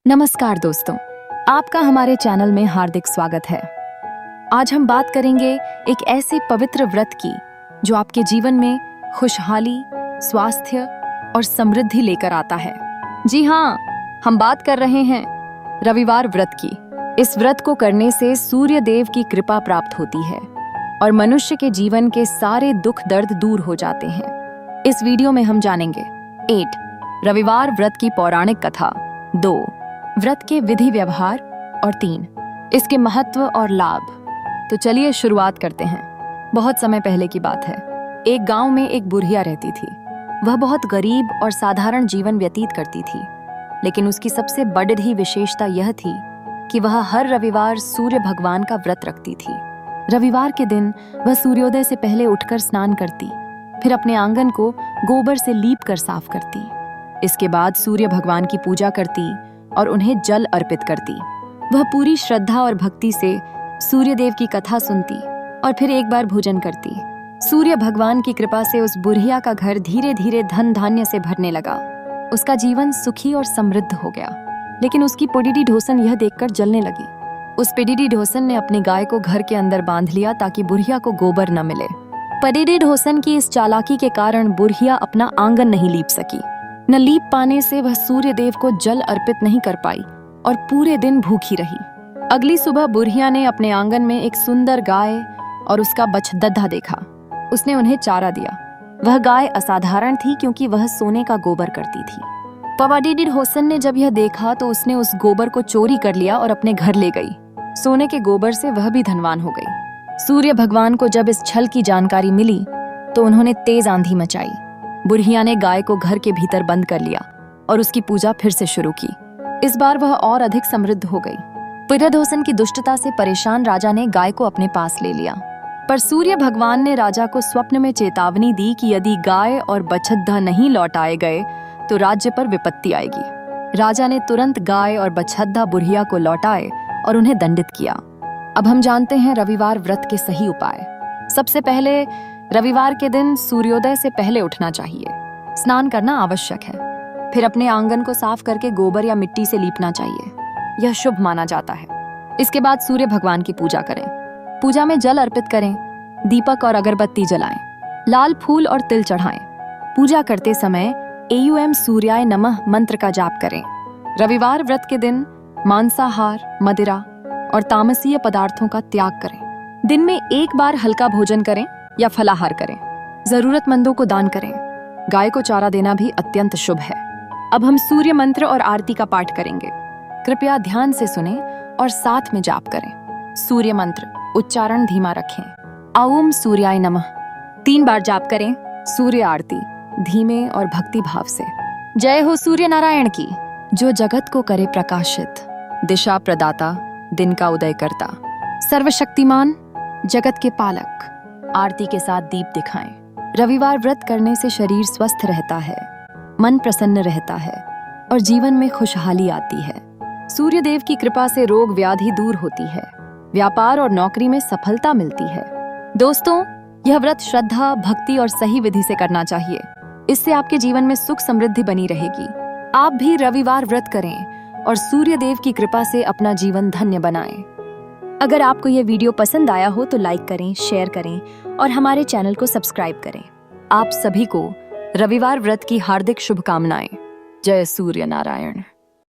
नमस्कार दोस्तों, आपका हमारे चैनल में हार्दिक स्वागत है। आज हम बात करेंगे एक ऐसे पवित्र व्रत की जो आपके जीवन में खुशहाली, स्वास्थ्य और समृद्धि लेकर आता है। जी हाँ, हम बात कर रहे हैं रविवार व्रत की। इस व्रत को करने से सूर्य देव की कृपा प्राप्त होती है और मनुष्य के जीवन के सारे दुख दर्द दूर हो जाते हैं। इस वीडियो में हम जानेंगे 8 रविवार व्रत की पौराणिक कथा, 2 व्रत के विधि व्यवहार और 3 इसके महत्व और लाभ। तो चलिए शुरुआत करते हैं। बहुत समय पहले की बात है। एक गांव में एक बुढ़िया रहती थी। वह बहुत गरीब और साधारण जीवन व्यतीत करती थी, लेकिन उसकी सबसे बड़ी विशेषता यह थी कि वह हर रविवार सूर्य भगवान का व्रत रखती थी। रविवार के दिन वह सूर्योदय से पहले उठकर स्नान करती, फिर अपने आंगन को गोबर से लीप कर साफ करती। इसके बाद सूर्य भगवान की पूजा करती और उन्हें जल अर्पित करती। वह पूरी श्रद्धा और भक्ति से सूर्य देव की कथा सुनती और फिर एक बार भोजन करती। सूर्य भगवान की कृपा से उस बुढ़िया का घर धीरे धीरे धन धान्य से भरने लगा। उसका जीवन सुखी और समृद्ध हो गया। लेकिन उसकी पिडीडी ढोसन यह देखकर जलने लगी। उस पिडीडी ढोसन ने अपनी गाय को घर के अंदर बांध लिया ताकि बुढ़िया को गोबर न मिले। पिडीडी ढोसन की इस चालाकी के कारण बुढ़िया अपना आंगन नहीं लीप सकी। न लीप पाने से वह सूर्य देव को जल अर्पित नहीं कर पाई और पूरे दिन भूखी रही। अगली सुबह बुढ़िया ने अपने आंगन में एक सुंदर गाय और उसका बछड़ा देखा। उसने उन्हें चारा दिया। वह गाय असाधारण थी क्योंकि वह सोने का गोबर करती थी। पिडीडी ढोसन ने जब यह देखा तो उसने उस गोबर को चोरी कर लिया और अपने घर ले गई। सोने के गोबर से वह भी धनवान हो गई। सूर्य भगवान को जब इस छल की जानकारी मिली तो उन्होंने तेज आंधी मचाई। बुढ़िया ने गाय को घर के भीतर बंद कर लिया और उसकी पूजा फिर से शुरू की। इस बार वह और अधिक समृद्ध हो गई। पिडीडी ढोसन की दुष्टता से परेशान राजा ने गाय को अपने पास ले लिया। पर सूर्य भगवान ने राजा को स्वप्न में चेतावनी दी कि यदि गाय और बछड़ा नहीं लौटाए गए तो राज्य पर विपत्ति आएगी। राजा ने तुरंत गाय और बछड़ा बुढ़िया को लौटाए और उन्हें दंडित किया। अब हम जानते हैं रविवार व्रत के सही उपाय। सबसे पहले रविवार के दिन सूर्योदय से पहले उठना चाहिए। स्नान करना आवश्यक है। फिर अपने आंगन को साफ करके गोबर या मिट्टी से लीपना चाहिए। यह शुभ माना जाता है। इसके बाद सूर्य भगवान की पूजा करें। पूजा में जल अर्पित करें, दीपक और अगरबत्ती जलाएं, लाल फूल और तिल चढ़ाएं। पूजा करते समय एयूएम सूर्याय नमः मंत्र का जाप करें। रविवार व्रत के दिन मांसाहार, मदिरा और तामसीय पदार्थों का त्याग करें। दिन में एक बार हल्का भोजन करें या फलाहार करें। जरूरतमंदों को दान करें। गाय को चारा देना भी अत्यंत शुभ है। अब हम सूर्य मंत्र और आरती का पाठ करेंगे। कृपया ध्यान से सुनें और साथ में जाप करें। सूर्य मंत्र उच्चारण धीमा रखें। ओम सूर्याय नमः 3 बार जाप करें। सूर्य आरती धीमे और भक्ति भाव से। जय हो सूर्य नारायण की, जो जगत को करे प्रकाशित, दिशा प्रदाता, दिन का उदय करता, सर्वशक्तिमान, जगत के पालक। आरती के साथ दीप दिखाएं। रविवार व्रत करने से शरीर स्वस्थ रहता है, मन प्रसन्न रहता है और जीवन में खुशहाली आती है। सूर्य देव की कृपा से रोग व्याधि दूर होती है। व्यापार और नौकरी में सफलता मिलती है। दोस्तों, यह व्रत श्रद्धा, भक्ति और सही विधि से करना चाहिए। इससे आपके जीवन में सुख समृद्धि बनी रहेगी। आप भी रविवार व्रत करें और सूर्य देव की कृपा से अपना जीवन धन्य बनाएं। अगर आपको यह वीडियो पसंद आया हो तो लाइक करें, शेयर करें और हमारे चैनल को सब्सक्राइब करें। आप सभी को रविवार व्रत की हार्दिक शुभकामनाएं। जय सूर्य नारायण।